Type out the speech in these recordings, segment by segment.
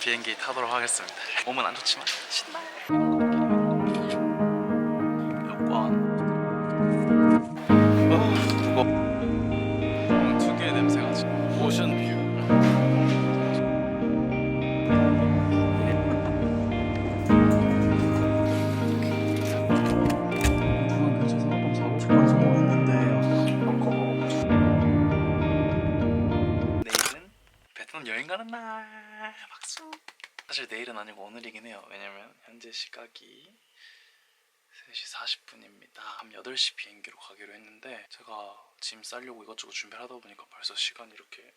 비행기 타도록 하겠습니다. 몸은 안 좋지만 신나요. 여권 무거 특유의 냄새가 지금 오션 뷰. 내일은 베트남 여행 가는 날. 박수. 사실 내일은 아니고 오늘이긴 해요. 왜냐면 현재 시각이 3시 40분입니다. 밤 8시 비행기로 가기로 했는데 제가 짐 싸려고 이것저것 준비를 하다 보니까 벌써 시간이 이렇게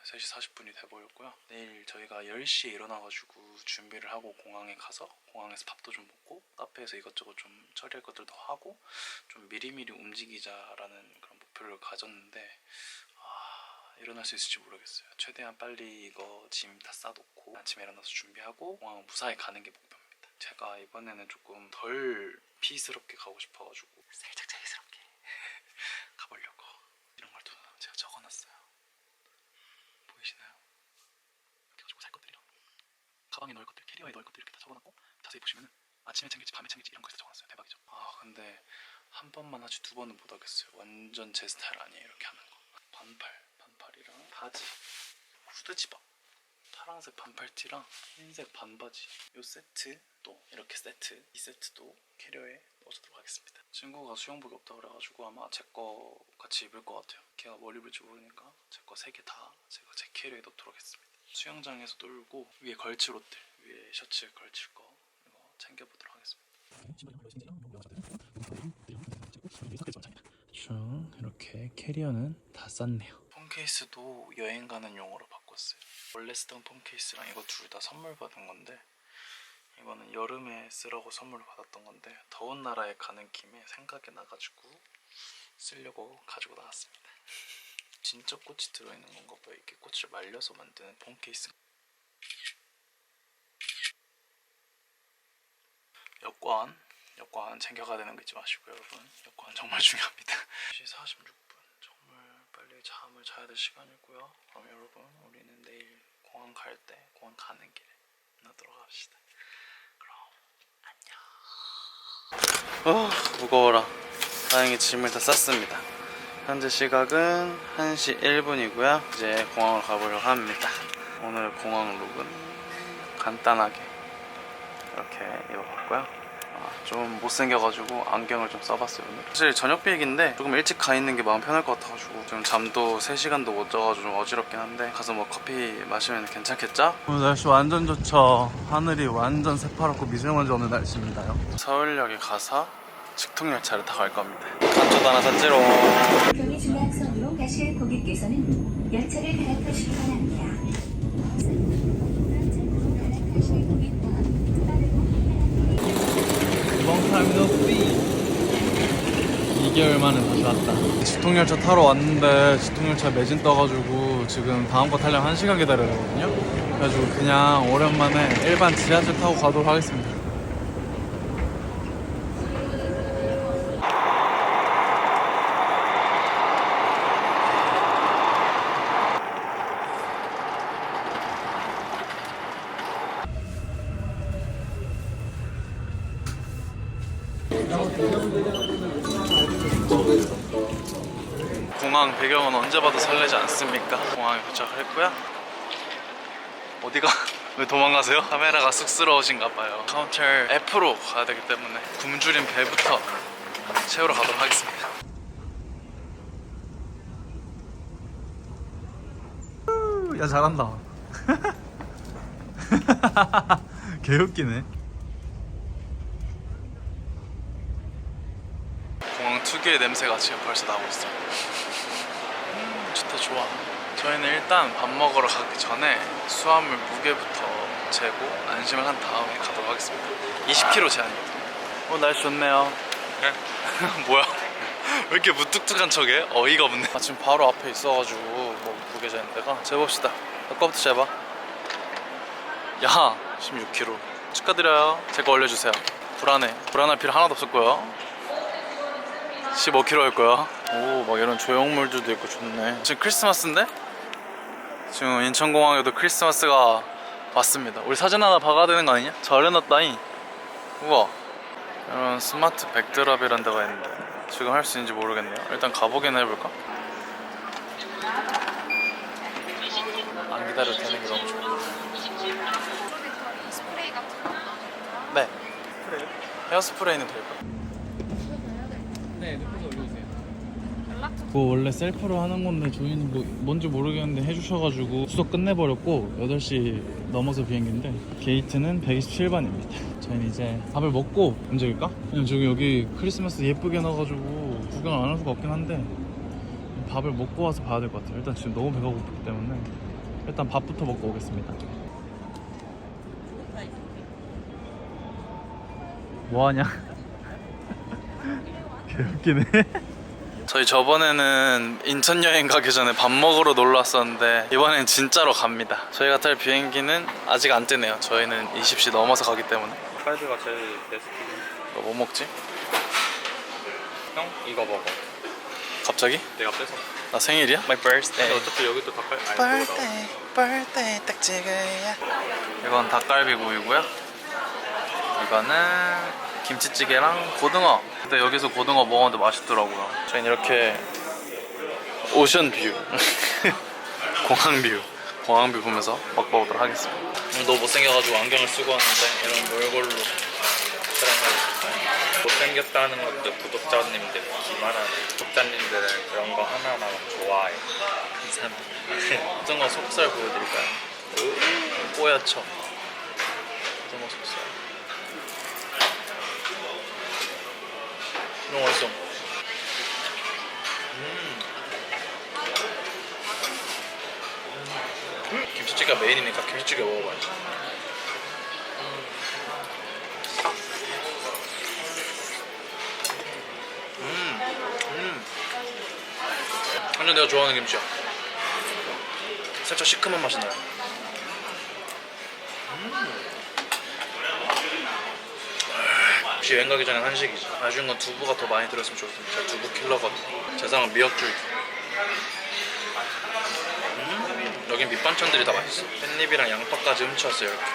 3시 40분이 돼버렸고요. 내일 저희가 10시에 일어나가지고 준비를 하고 공항에 가서 공항에서 밥도 좀 먹고 카페에서 이것저것 좀 처리할 것들도 하고 좀 미리미리 움직이자라는 그런 목표를 가졌는데 일어날 수 있을지 모르겠어요. 최대한 빨리 이거 짐 다 싸놓고 아침에 일어나서 준비하고 공항 무사히 가는 게 목표입니다. 제가 이번에는 조금 덜 피스럽게 가고 싶어가지고 살짝 자유스럽게 가보려고 이런 걸 또 제가 적어놨어요. 보이시나요? 이렇게 가지고 살 것들이랑 가방에 넣을 것들, 캐리어에 넣을 것들 이렇게 다 적어놨고 자세히 보시면은 아침에 챙길지 밤에 챙길지 이런 거 다 적어놨어요. 대박이죠? 근데 한 번만 하지 두 번은 못 하겠어요. 완전 제 스타일 아니에요. 이렇게 하는 거. 반팔이랑 바지, 후드 집업, 파란색 반팔티랑 흰색 반바지 요 세트 또 이렇게 세트, 이 세트도 캐리어에 넣어주도록 하겠습니다. 친구가 수영복이 없다 그래가지고 아마 제 거 같이 입을 것 같아요. 걔가 뭘 입을지 모르니까 제 거 3개 다 제가 제 캐리어에 넣도록 하겠습니다. 수영장에서 놀고 위에 걸칠 옷들, 위에 셔츠에 걸칠 거 이거 챙겨보도록 하겠습니다. 쭉 이렇게 캐리어는 다 쌌네요. 폰 케이스도 여행 가는 용으로 바꿨어요. 원래 쓰던 폰 케이스랑 이거 둘 다 선물 받은 건데 이거는 여름에 쓰라고 선물 받았던 건데 더운 나라에 가는 김에 생각이 나가지고 쓰려고 가지고 나왔습니다. 진짜 꽃이 들어있는 건가 봐요. 이렇게 꽃을 말려서 만드는 폰 케이스. 여권 챙겨가야 되는 거 잊지 마시고 여러분. 여권 정말 중요합니다. 10시 46분 정말 빨리 잠을 자야 될 시간이고요. 그럼 여러분 우리는 내일 공항 갈 때 공항 가는 길에 만나도록 합시다. 그럼 안녕. 무거워라. 다행히 짐을 다 쌌습니다. 현재 시각은 1시 1분이고요 이제 공항으로 가보려고 합니다. 오늘 공항 룩은 간단하게 이렇게 입어봤고요. 좀 못생겨가지고 안경을 좀 써봤어요. 오늘 사실 저녁 비행기인데 조금 일찍 가 있는 게 마음 편할 것 같아가지고 지금 잠도 3시간도 못 자가지고 좀 어지럽긴 한데 가서 뭐 커피 마시면 괜찮겠죠? 오늘 날씨 완전 좋죠. 하늘이 완전 새파랗고 미세먼지 없는 날씨입니다요. 서울역에 가서 직통열차를 타고 갈 겁니다. 간초도 하나 샀지롱. 경의 중앙선으로 가실 고객께서는 열차를 갈아타시기 바랍니다. 롱타임도 프리. 2개월 만에 다시 왔다. 직통열차 타러 왔는데 직통열차 매진 떠가지고 지금 다음 거 타려면 1시간 기다려야 되거든요. 그래가지고 그냥 오랜만에 일반 지하철 타고 가도록 하겠습니다. 공항 배경은 언제 봐도 설레지 않습니까? 공항에 도착을 했고요. 어디가? 왜 도망가세요? 카메라가 쑥스러우신가봐요. 카운터 F로 가야 되기 때문에 굶주린 배부터 채우러 가도록 하겠습니다. 야 잘한다. 개웃기네. 공항 특유의 냄새가 지금 벌써 나고 있어요. 좋다 좋아. 저희는 일단 밥 먹으러 가기 전에 수화물 무게부터 재고 안심을 한 다음에 가도록 하겠습니다. 20kg 제한이거든요. 날씨 좋네요. 네? 뭐야? 왜 이렇게 무뚝뚝한 척해? 어이가 없네. 지금 바로 앞에 있어가지고 뭐 무게 재는 데가 재봅시다. 아까부터 재봐. 야 16kg 축하드려요. 제 거 올려주세요. 불안할 필요 하나도 없었고요. 15kg일 거야. 오, 막 이런 조형물들도 있고 좋네. 지금 크리스마스인데? 지금 인천공항에도 크리스마스가 맞습니다. 우리 사진 하나 박아야 되는 거 아니냐? 잘 해놨다잉. 우와. 이런 스마트 백드랍이란 데가 있는데 지금 할 수 있는지 모르겠네요. 일단 가보긴 해볼까? 안 기다려도 되는 게 너무 좋아. 스프레이 같은 거. 네. 헤어스프레이는 될까? 네, 눕혀서 올려주세요. 그거 원래 셀프로 하는 건데 저희는 뭐 뭔지 모르겠는데 해주셔가지고 수속 끝내버렸고 8시 넘어서 비행기인데 게이트는 127번입니다. 저희는 이제 밥을 먹고 움직일까? 왜냐면 저기 여기 크리스마스 예쁘게 해놔가지고 구경을 안 할 수가 없긴 한데 밥을 먹고 와서 봐야 될 것 같아요. 일단 지금 너무 배가 고프기 때문에 일단 밥부터 먹고 오겠습니다. 뭐하냐? 개웃기네. 저희 저번에는 인천 여행 가기 전에 밥 먹으러 놀러 왔었는데 이번엔 진짜로 갑니다. 저희가 탈 비행기는 아직 안 뜨네요. 저희는 20시 넘어서 가기 때문에. 닭갈비가 제일 베스트. 이거 뭐 먹지? 형, 이거 먹어. 갑자기? 내가 뺏어. 나 생일이야? My birthday. 근데 어차피 여기도 닭갈비. birthday 딱 찍어야. 이건 닭갈비구이고요. 이거는 김치찌개랑 고등어. 근데 여기서 고등어 먹었는데 맛있더라고요. 저희는 이렇게 오션 뷰 공항 뷰 보면서 먹어보도록 하겠습니다. 너무 못생겨가지고 안경을 쓰고 왔는데 이런 얼굴로 촬영하고 못생겼다는 것도 구독자님들 기만하네. 구독자님들은 그런 거 하나하나 좋아해. 감사합니다. 고등어 속살 보여드릴까요? 뽀얗죠? 고등어 속살. 너무 맛있어. 김치찌개가 메인이니까 김치찌개 먹어봐야지. 완전 내가 좋아하는 김치야. 살짝 시큼한 맛이 나요. 역시 여행 가기 전엔 한식이지. 아쉬운 건 두부가 더 많이 들었으면 좋겠습니다. 제가 두부 킬러거든요. 세상은 미역줄. 여긴 밑반찬들이 다 맛있어. 깻잎이랑 양파까지 훔쳐왔어요. 이렇게.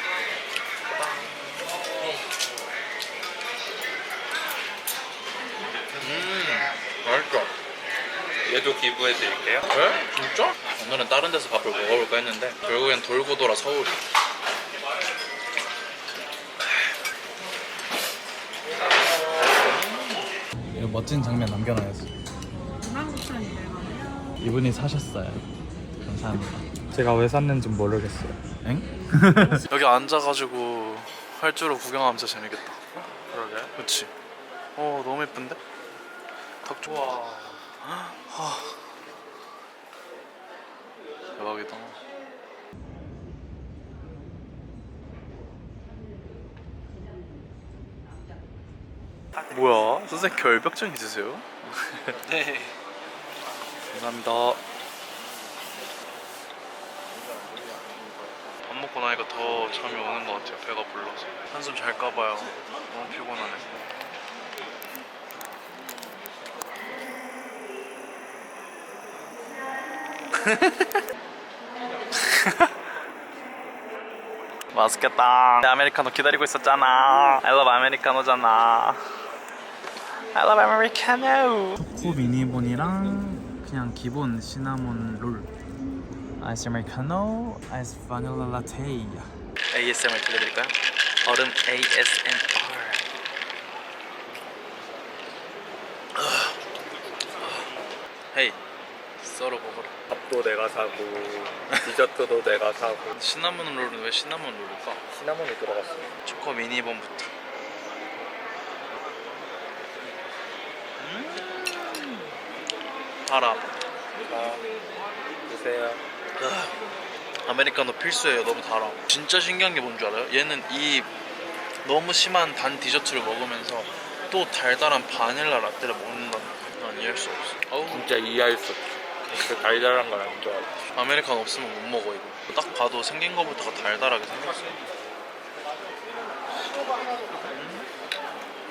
맛있어. 얘도 기부해드릴게요. 왜? 진짜? 오늘은 다른 데서 밥을 먹어볼까 했는데 결국엔 돌고 돌아 서울이. 이거 멋진 장면 남겨놔야지. 29,200원. 이분이 사셨어요. 감사합니다. 제가 왜 샀는지 모르겠어요. 엥? 여기 앉아가지고 활주로 구경하면서 재밌겠다. 그러게. 그치? 너무 예쁜데? 닭 좋아. 대박이다. 뭐야? 선생님 결벽증 있으세요? 네. 감사합니다. 밥 먹고 나니까 더 잠이 오는 것 같아요. 배가 불러서. 한숨 잘까봐요. 너무 피곤하네. 맛있겠다. 아메리카노 기다리고 있었잖아. I love 아메리카노잖아. I love 아메리카노. 초코 미니본이랑 그냥 기본 시나몬 롤. 아이스 아메리카노, 아이스 바닐라 라테. ASMR 들려드릴까요? 얼음 ASMR. 헤이, 썰어 먹어라. 밥도 내가 사고 디저트도 내가 사고. 시나몬 롤은 왜 시나몬 롤일까? 시나몬이 들어갔어. 초코 미니본부터. 달아. 자, 드세요. 아메리카노 필수예요. 너무 달아. 진짜 신기한 게 뭔 줄 알아요? 얘는 이 너무 심한 단 디저트를 먹으면서 또 달달한 바닐라 라떼를 먹는다는 거. 난 이해할 수 없어. 어우, 진짜 이해할 수 없어. 그 달달한 걸 안 좋아해. 아메리카노 없으면 못 먹어 이거. 딱 봐도 생긴 거부터가 달달하게 생겼어.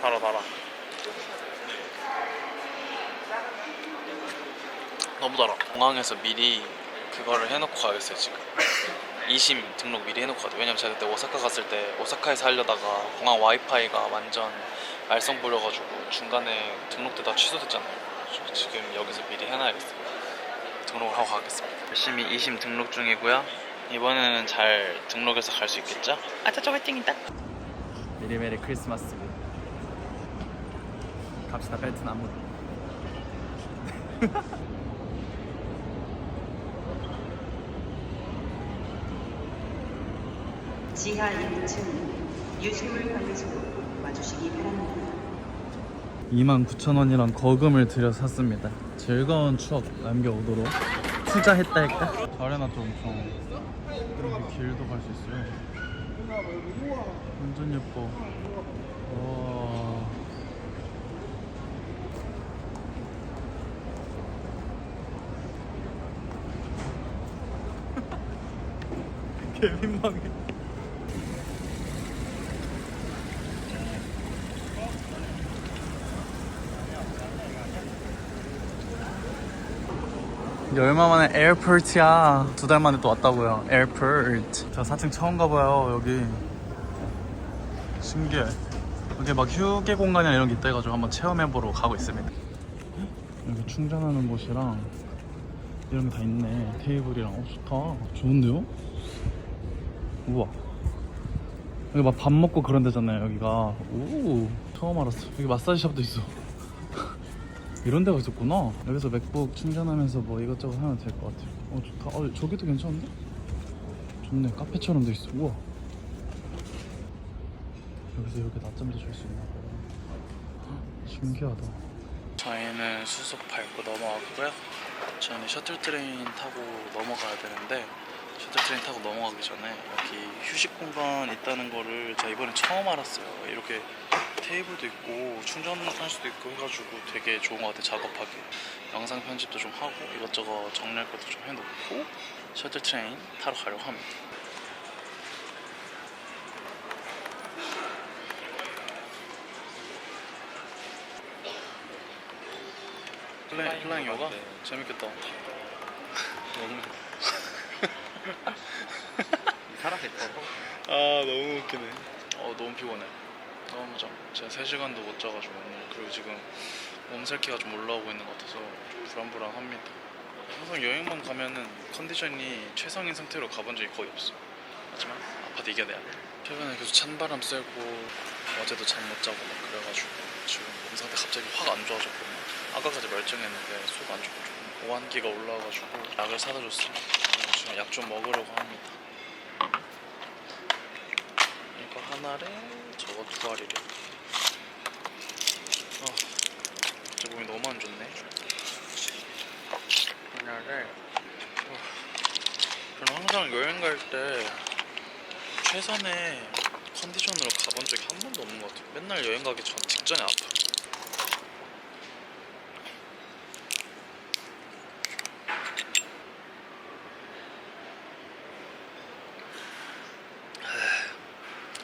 달아 달아. 너무 달아. 공항에서 미리 그거를 해놓고 가겠어요 지금. 2심 등록 미리 해놓고 가요. 왜냐면 제가 그때 오사카 갔을 때 오사카에서 하려다가 공항 와이파이가 완전 말썽 부려가지고 중간에 등록되다 취소됐잖아요. 그래서 지금 여기서 미리 해놔야겠어요. 등록을 하고 가겠습니다. 열심히 2심 등록 중이고요. 이번에는 잘 등록해서 갈 수 있겠죠? 아, 저쪽 화이팅이다. 메리메리 크리스마스. 갑시다 베트남으로. 지하 1층 유실물 관리소로 와주시기 바랍니다. 29,000원이랑 거금을 들여 샀습니다. 즐거운 추억 남겨오도록 투자했다 할까? 잘해놨죠 엄청. 이렇게 길도 갈 수 있어요. 완전 예뻐. 와. 개민망해. 이제 얼마 만에 에어포트야. 2달 만에 또 왔다고요. 에어포트. 저 4층 처음 가봐요. 여기 신기해. 여기 막 휴게 공간이나 이런 게 있다 해가지고 한번 체험해보러 가고 있습니다. 여기 충전하는 곳이랑 이런 게 다 있네. 테이블이랑. 좋다. 좋은데요? 우와. 여기 막 밥 먹고 그런 데잖아요. 여기가. 오, 처음 알았어. 여기 마사지샵도 있어. 이런 데가 있었구나. 여기서 맥북 충전하면서 뭐 이것저것 하면 될 것 같아요. 좋다. 저기도 괜찮은데? 좋네. 카페처럼 돼 있어. 우와. 여기서 이렇게 낮잠도 잘 수 있나 봐요. 신기하다. 저희는 수속 밟고 넘어왔고요. 저희는 셔틀 트레인 타고 넘어가야 되는데 셔틀 트레인 타고 넘어가기 전에 여기 휴식 공간 있다는 거를 제가 이번에 처음 알았어요. 이렇게 테이블도 있고 충전할 수도 있고 해가지고 되게 좋은 것 같아요. 작업하기. 영상 편집도 좀 하고 이것저것 정리할 것도 좀 해놓고 셔틀 트레인 타러 가려고 합니다. 플라잉 요가? 재밌겠다. 너무 사람들 거로 아 너무 웃기네. 너무 피곤해. 너무 좀 제가 3시간도 못 자가지고 오늘. 그리고 지금 몸살기가 좀 올라오고 있는 것 같아서 좀 불안불안합니다. 항상 여행만 가면은 컨디션이 최상인 상태로 가본 적이 거의 없어. 하지만 아파도 이겨내야 돼. 최근에 계속 찬바람 쐬고 어제도 잠 못 자고 막 그래가지고 지금 몸 상태 갑자기 확 안 좋아졌거든요. 아까까지 멀쩡했는데 속 안 좋고 좀 오한기가 올라와가지고 약을 사다 줬습니다. 지금 약 좀 먹으려고 합니다. 이거 하나래, 저거 2알이래. 제 몸이 너무 안 좋네. 하나를. 저는 항상 여행 갈 때 최선의 컨디션으로 가본 적이 한 번도 없는 것 같아요. 맨날 여행 가기 직전에 아파요.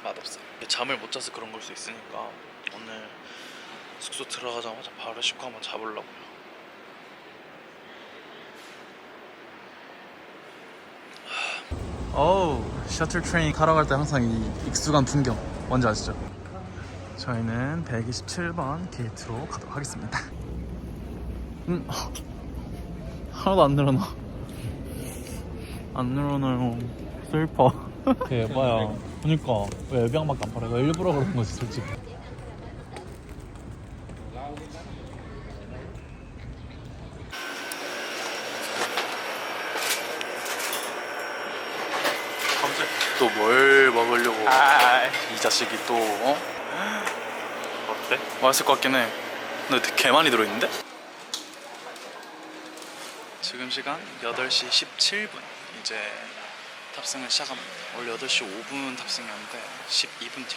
맛없어. 잠을 못 자서 그런 걸 수 있으니까 오늘 숙소 들어가자마자 바로 씻고 한번 자보려고요. 셔틀 트레인 타러 갈 때 항상 이 익숙한 풍경 뭔지 아시죠? 저희는 127번 게이트로 가도록 하겠습니다. 하나도 안 늘어나. 안 늘어나요. 슬퍼. 대박이야. 그니까 왜 예병밖에 안 팔아? 이거 일부러 그런 거지 솔직히. 또 뭘 먹으려고 이 자식이 또 어때? 맛있을 것 같긴 해. 근데 되게 개 많이 들어있는데? 지금 시간 8시 17분. 이제 탑승을 시작합니다. 원래 8시 5분 탑승이었는데 12분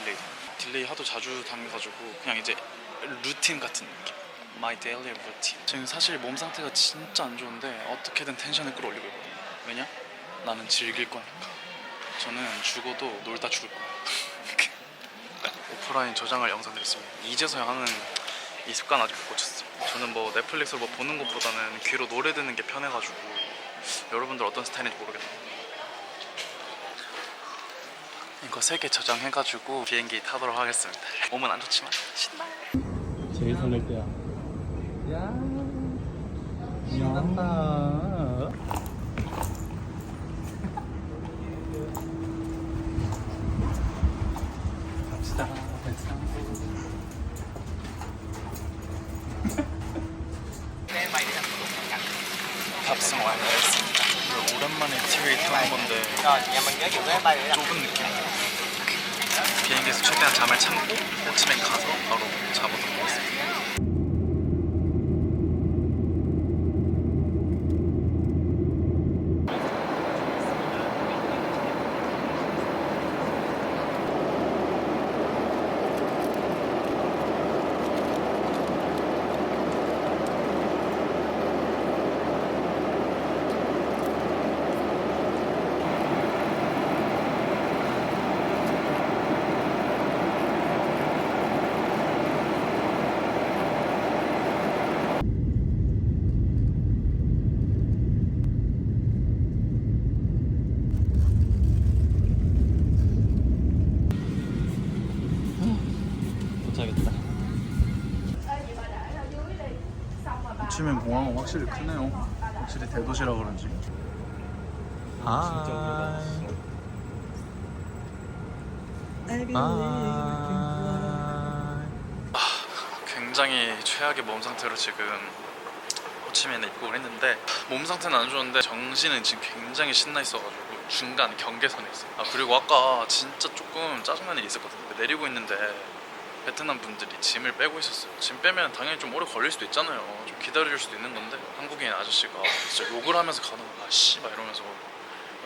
딜레이 하도 자주 당해가지고 그냥 이제 루틴 같은 느낌. My daily routine. 지금 사실 몸 상태가 진짜 안 좋은데 어떻게든 텐션을 끌어올리고 있거든요. 왜냐? 나는 즐길 거니까. 저는 죽어도 놀다 죽을 거야. 오프라인 저장할 영상들 있습니다. 이제서야 하는 이 습관 아직 못 고쳤어요. 저는 뭐 넷플릭스로 뭐 보는 것보다는 귀로 노래 듣는 게 편해가지고 여러분들 어떤 스타일인지 모르겠네요. 거 3개 저장해가지고 비행기 타도록 하겠습니다. 몸은 안 좋지만 신나. 제일 설렐 때야. 야, 신난다. 갑시다. 탑승 완료했습니다. 오랜만에 티웨이 타는 건데 좁은 느낌. 비행기에서 최대한 잠을 참고 호치민 가서 바로 자보도록 하겠습니다. 도착했다. 호치민 공항은 확실히 크네요. 확실히 대도시라 그런지. 굉장히 최악의 몸 상태로 지금 호치민에 입국을 했는데 몸 상태는 안 좋은데 정신은 지금 굉장히 신나 있어가지고 중간 경계선에 있어요. 그리고 아까 진짜 조금 짜증나는 일이 있었거든요. 내리고 있는데 베트남 분들이 짐을 빼고 있었어요. 짐 빼면 당연히 좀 오래 걸릴 수도 있잖아요. 좀 기다려줄 수도 있는 건데 한국인 아저씨가 진짜 욕을 하면서 가는 거야. 씨발 이러면서.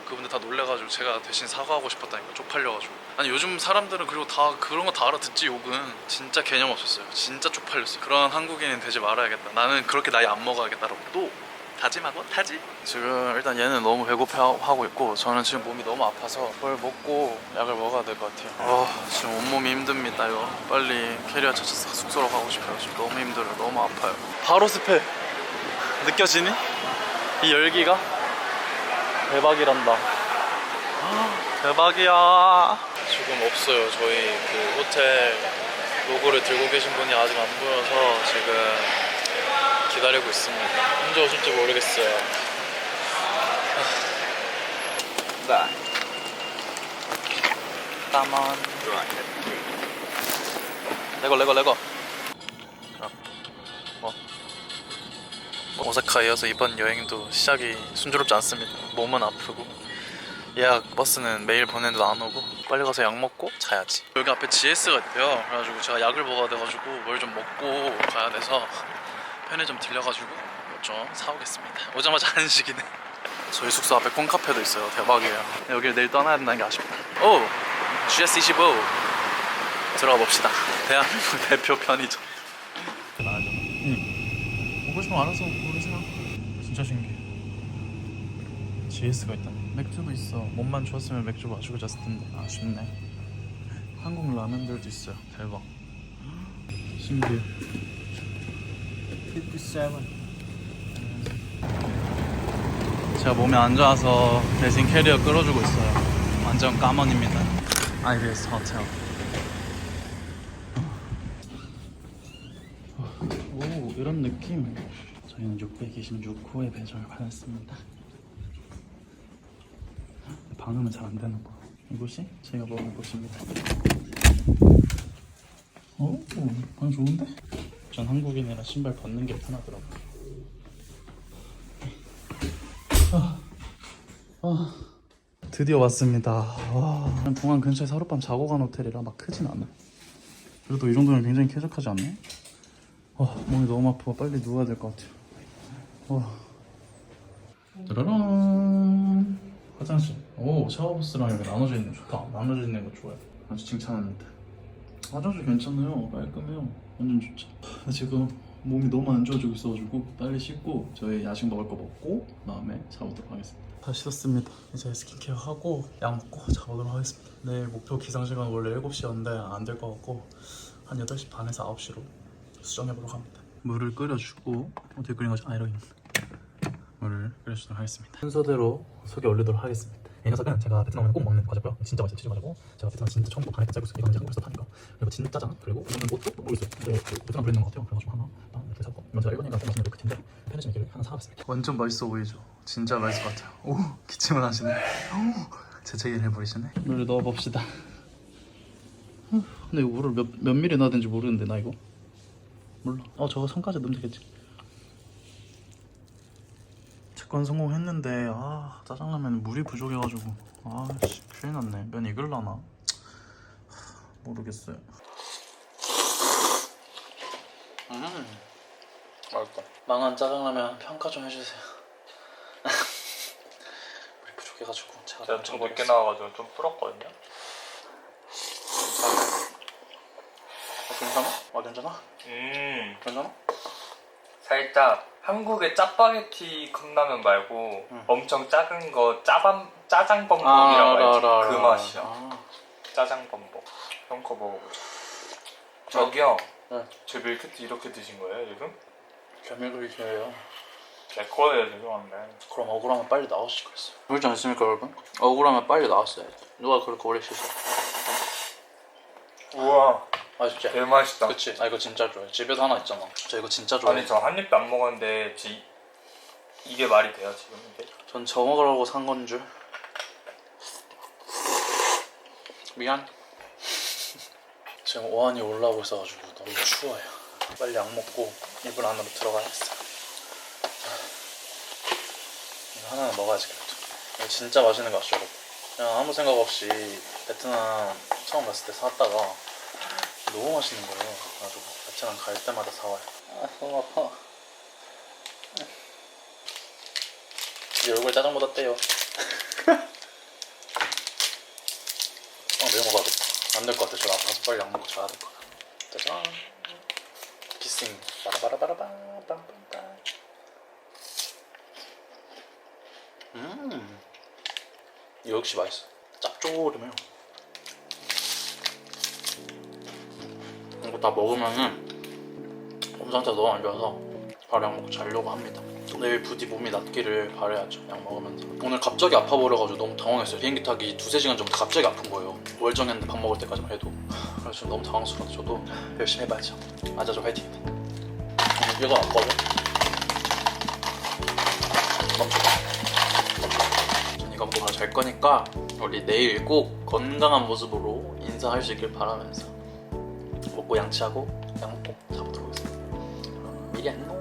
그분들 다 놀래가지고 제가 대신 사과하고 싶었다니까, 쪽팔려가지고. 아니 요즘 사람들은 그리고 다 그런 거 다 알아듣지. 욕은 진짜 개념 없었어요. 진짜 쪽팔렸어요. 그런 한국인은 되지 말아야겠다. 나는 그렇게 나이 안 먹어야겠다라고 또 다짐하고 타지? 지금 일단 얘는 너무 배고파하고 있고 저는 지금 몸이 너무 아파서 뭘 먹고 약을 먹어야 될 것 같아요. 지금 온몸이 힘듭니다. 이거 빨리 캐리어 찾아서 숙소로 가고 싶어요. 지금 너무 힘들어요. 너무 아파요. 바로 습해. 느껴지니? 이 열기가? 대박이란다. 대박이야. 지금 없어요. 저희 그 호텔 로고를 들고 계신 분이 아직 안 보여서 지금 기다리고 있습니다. 언제 오실지 모르겠어요. 따만. 레고. 오사카이어서 이번 여행도 시작이 순조롭지 않습니다. 몸은 아프고 예약 버스는 메일 보내도 안 오고 빨리 가서 약 먹고 자야지. 여기 앞에 GS가 있대요. 그래가지고 제가 약을 먹어야 돼가지고 뭘 좀 먹고 가야 돼서 편의점 들려가지고 뭐 좀 사오겠습니다. 오자마자 한식이네. 저희 숙소 앞에 콩카페도 있어요. 대박이에요. 여기를 내일 떠나야 된다는 게 아쉽다. 오! GS25 들어가 봅시다. 대한민국 대표 편의점. 맞아. 보고 싶으면 알아서 고르세요. 진짜 신기해. GS가 있다. 맥주도 있어. 몸만 좋았으면 맥주 마시고 잤을 텐데 아쉽네. 한국 라면들도 있어요. 대박. 신기해. 57. 제가 몸이 안 좋아서 대신 캐리어 끌어주고 있어요. 완전 까먼입니다. IBS 호텔. 오, 이런 느낌. 저희는 626호의 배정을 받았습니다. 방음은 잘 안 되나 봐. 이곳이 제가 먹은 곳입니다. 오, 방 좋은데? 전 한국인이라 신발 벗는 게 편하더라고요. 드디어 왔습니다. 공항 근처에 하룻밤 자고 간 호텔이라 막 크진 않아. 그래도 이 정도면 굉장히 쾌적하지 않나요? 몸이 너무 아파. 빨리 누워야 될 것 같아요. 짜라란. 화장실. 오, 샤워부스랑 이렇게 나눠져 있는 거 좋다. 나눠져 있는 거 좋아요. 아주 칭찬합니다. 화장실 괜찮아요. 깔끔해요. 완전 좋죠. 지금 몸이 너무 안 좋아지고 있어가지고 빨리 씻고 저희 야식 먹을 거 먹고 그다음에 자보도록 하겠습니다. 다 씻었습니다. 이제 스킨케어 하고 약 먹고 자보도록 하겠습니다. 내일 목표 기상시간 원래 7시였는데 안 될 것 같고 한 8시 반에서 9시로 수정해보도록 합니다. 물을 끓여주고 어떻게 끓인 거지? 이러입니다. 물을 끓여주도록 하겠습니다. 순서대로 속에 올리도록 하겠습니다. 이 녀석은 제가 베트남에 꼭 먹는 과자고요. 진짜 맛있어요. 치즈 과자고 제가 베트남 진짜 처음부터 반했던 쌀국수 이거는 이제 한국에서 파는 거. 그리고 진짜장 그리고 이거는 뭐또 모르겠어요. 근데 베트남 브랜드인 것 같아요. 그래가지고 하나 딱 이렇게 샀고 이건 제가 일본이니까 꼭 맛있는 밀크티인데 편의점 있길래 하나 사봤습니다. 완전 맛있어 보이죠? 진짜 맛있을 것 같아요. 오 기침을 하시네. 오 재채기를 해버리시네. 물을 넣어봅시다. 근데 이거 물을 몇 미리 넣어야 되는지 모르는데 나 이거 몰라. 저거 손까지 넣으면 되겠지. 채권 성공했는데 짜장라면 물이 부족해가지고 씨 큰일 났네. 면 익을라나? 모르겠어요. 맛있다. 망한 짜장라면 평가 좀 해주세요. 물이 부족해가지고 제가 좀 늦게 나와가지고 좀 불었거든요. 괜찮아? 괜찮아? 괜찮아? 살짝 한국의 짜파게티 컵라면 말고 엄청 작은 거 짜장범벅이라고 알지? 그 맛이야. 짜장범벅. 형 거 먹어보자. 저기요. 네. 저 밀크티 이렇게 드신 거예요 지금? 견밀그리셔요. 제 거예요 죄송한데. 그럼 억울하면 빨리 나오시지 그랬어요. 그렇지 않습니까 여러분? 억울하면 빨리 나왔어야지. 누가 그렇게 오래 씻어? 우와 맛있지? 개 맛있다. 그치? 이거 진짜 좋아해. 집에도 하나 있잖아. 저 이거 진짜 좋아해. 아니 저 한 입도 안 먹었는데 이게 말이 돼요 지금 이게? 전 저 먹으라고 산 건 줄. 미안. 지금 오한이 올라오고 있어가지고 너무 추워요. 빨리 약 먹고 이불 안으로 들어가야겠어요. 이거 하나는 먹어야지 그래도. 이거 진짜 맛있는 거 아시죠 여러분? 그냥 아무 생각 없이 베트남 처음 갔을 때 사왔다가 너무 맛있는 거예요. 그래가지고 베트남 갈 때마다 사와요. 너무 아파. 이 얼굴 짜장보다 떼요. 내일 먹어야겠다. 안 될 것 같아. 저 아파서 빨리 약 먹고 자야 될 것 같아. 짜잔. 기싱. 바라바라바라바. 빰빰빰. 이거 역시 맛있어. 짭조름해요. 이거 다 먹으면은 몸 상태가 너무 안 좋아서 바로 약 먹고 자려고 합니다. 내일 부디 몸이 낫기를 바라야죠. 약 먹으면서. 오늘 갑자기 아파 버려가지고 너무 당황했어요. 비행기 타기 2-3시간 전부터 갑자기 아픈 거예요. 월정했는데 밥 먹을 때까지만 해도. 그래서 지금 너무 당황스러워서 저도 열심히 해봐야죠. 아자조 화이팅. 이거 안 꺼져? 멈춰. 전 이거 먹고 바로 잘 거니까 우리 내일 꼭 건강한 모습으로 인사할 수 있길 바라면서 먹고 양치하고 약 먹고 자보도록 하겠습니다. 그럼 미리 안녕.